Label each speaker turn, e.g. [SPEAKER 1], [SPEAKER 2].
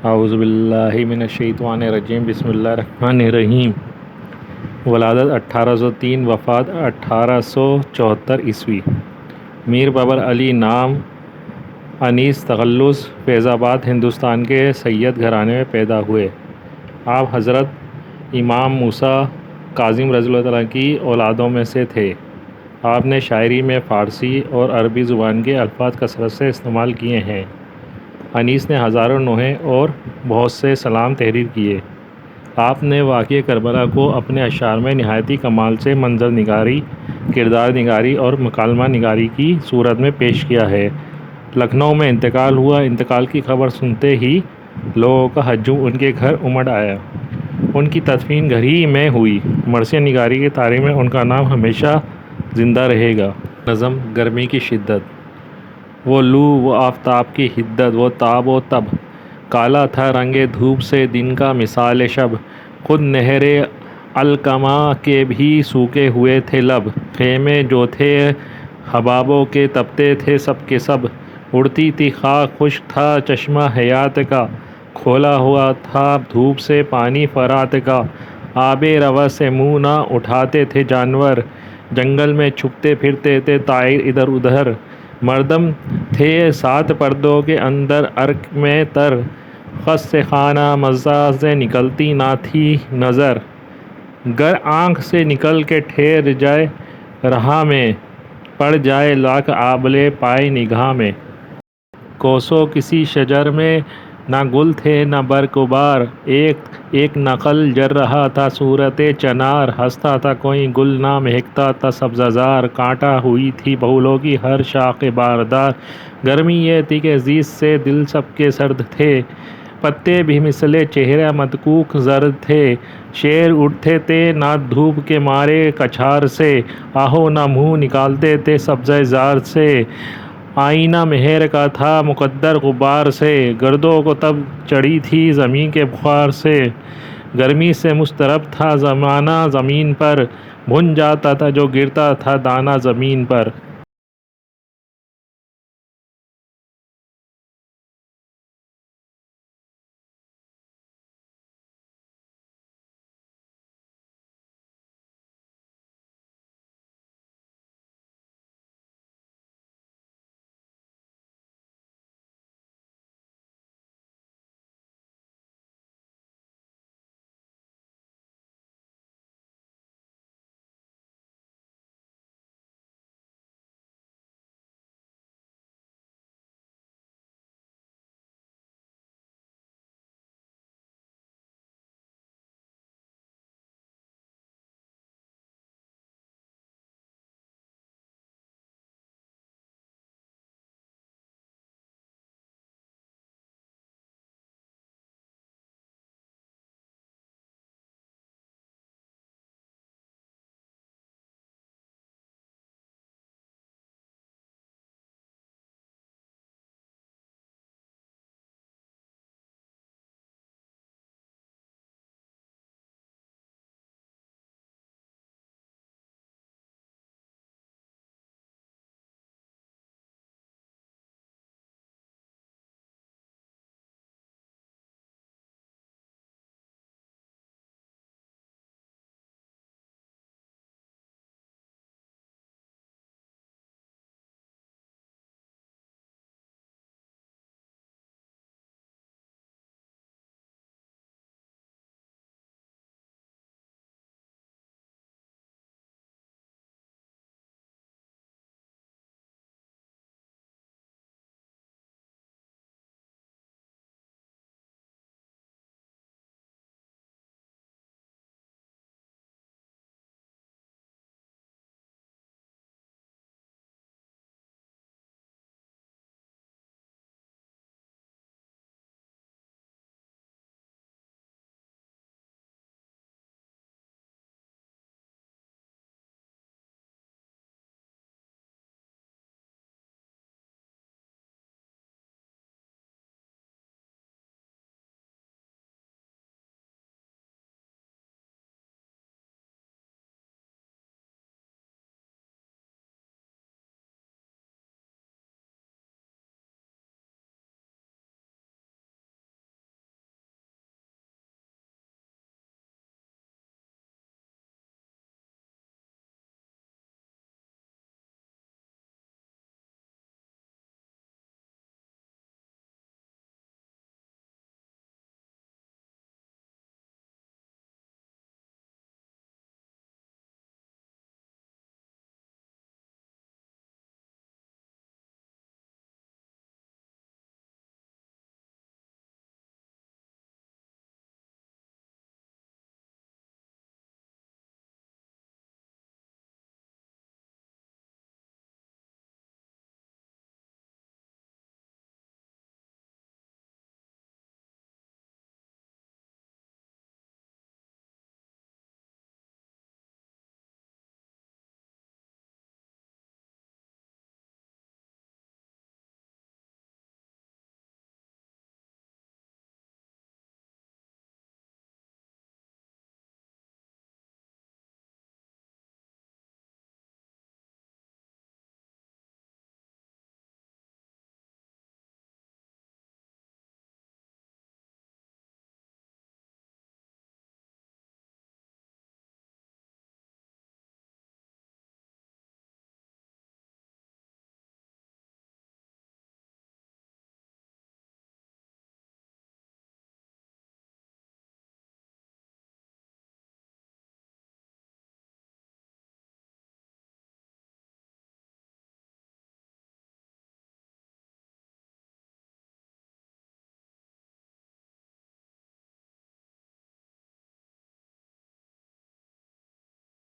[SPEAKER 1] اعوذ باللہ من الشیطان الرجیم بسم اللہ الرحمن الرحیم۔ ولادت 1803، وفات 1874 عیسوی۔ میر بابر علی نام انیس تخلص فیض آباد ہندوستان کے سید گھرانے میں پیدا ہوئے۔ آپ حضرت امام موسیٰ کاظم رضی اللہ عنہ کی اولادوں میں سے تھے۔ آپ نے شاعری میں فارسی اور عربی زبان کے الفاظ کثرت سے استعمال کیے ہیں۔ انیس نے ہزاروں نوحے اور بہت سے سلام تحریر کیے۔ آپ نے واقعہ کربلا کو اپنے اشعار میں نہایتی کمال سے منظر نگاری، کردار نگاری اور مکالمہ نگاری کی صورت میں پیش کیا ہے۔ لکھنؤ میں انتقال ہوا۔ انتقال کی خبر سنتے ہی لوگوں کا ہجوم ان کے گھر امڑ آیا۔ ان کی تدفین گھر ہی میں ہوئی۔ مرثیہ نگاری کی تاریخ میں ان کا نام ہمیشہ زندہ رہے گا۔ نظم: گرمی کی شدت، وہ لو وہ آفتاب کی حدت، وہ تاب و تب، کالا تھا رنگ دھوپ سے دن کا مثال شب، خود نہر علقمہ کے بھی سوکھے ہوئے تھے لب، خیمے جو تھے حبابوں کے تپتے تھے سب کے سب، اڑتی تھی خاک خشک تھا چشمہ حیات کا، کھولا ہوا تھا دھوپ سے پانی فرات کا، آب رواں سے منہ نہ اٹھاتے تھے جانور، جنگل میں چھپتے پھرتے تھے طائر ادھر ادھر، مردم تھے سات پردوں کے اندر عرق میں تر، خس سے خانہ مزاح سے نکلتی نہ تھی نظر، گر آنکھ سے نکل کے ٹھہر جائے راہ میں، پڑ جائے لاکھ آبلے پائے نگاہ میں۔ کوسوں کسی شجر میں نہ گل تھے نہ برق و بار، ایک ایک نخل جر رہا تھا صورت چنار، ہنستا تھا کوئی گل نہ مہکتا تھا سبزہ زار، کانٹا ہوئی تھی پھولوں کی ہر شاخ باردار، گرمی یہ تھی کہ زیست سے دل سب کے سرد تھے، پتے بھی مثل چہرہ مدکوک زرد تھے، شیر اٹھتے تھے نہ دھوپ کے مارے کچھار سے، آہو نہ منہ نکالتے تھے سبزہ زار سے، آئینہ مہر کا تھا مقدر غبار سے، گردوں کو تب چڑھی تھی زمین کے بخار سے، گرمی سے مضطرب تھا زمانہ زمین پر، بھن جاتا تھا جو گرتا تھا دانہ زمین پر۔